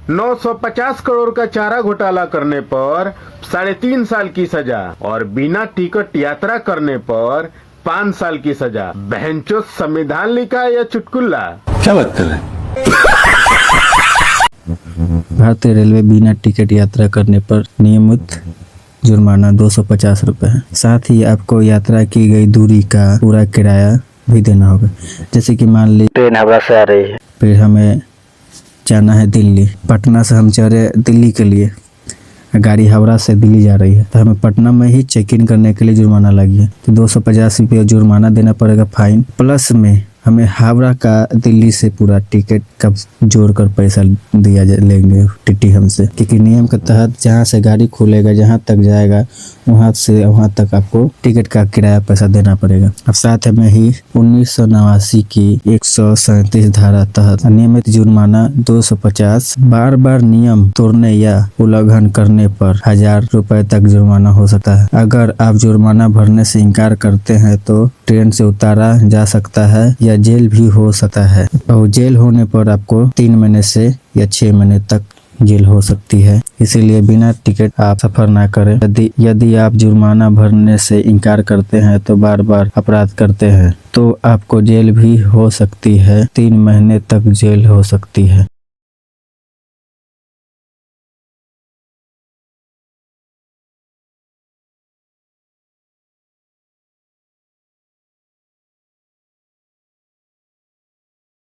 950 करोड़ का चारा घोटाला करने पर 3.5 साल की सजा और बिना टिकट यात्रा करने पर 5 साल की सजा। बहनचो संविधान लिखा या चुटकुला? क्या बात कर रहे हैं? भारतीय रेलवे बिना टिकट यात्रा करने पर नियमित जुर्माना 250 रुपये है। साथ ही आपको यात्रा की गई दूरी का पूरा किराया भी देना होगा। जैसे कि मान ली ट्रेन हावड़ा से आ रही है, फिर हमें जाना है दिल्ली। पटना से हम चढ़े दिल्ली के लिए, गाड़ी हावड़ा से दिल्ली जा रही है, तो हमें पटना में ही चेक इन करने के लिए जुर्माना लगी है, तो 250 रुपये जुर्माना देना पड़ेगा फाइन। प्लस में हमें हावड़ा का दिल्ली से पूरा टिकट का जोड़कर पैसा लेंगे टीटी हमसे, क्योंकि नियम के तहत जहाँ से गाड़ी खुलेगा, जहाँ तक जाएगा, वहाँ से वहाँ तक आपको टिकट का किराया पैसा देना पड़ेगा। अब साथ में ही 1989 की 137 धारा तहत नियमित जुर्माना 250। बार बार नियम तोड़ने या उल्लंघन करने पर 1000 रुपए तक जुर्माना हो सकता है। अगर आप जुर्माना भरने से इनकार करते हैं तो ट्रेन से उतारा जा सकता है या जेल भी हो सकता है, और जेल होने पर आपको 3 महीने से या 6 महीने तक जेल हो सकती है। इसीलिए बिना टिकट आप सफर ना करें। यदि आप जुर्माना भरने से इनकार करते हैं तो बार बार अपराध करते हैं तो आपको जेल भी हो सकती है, 3 महीने तक जेल हो सकती है।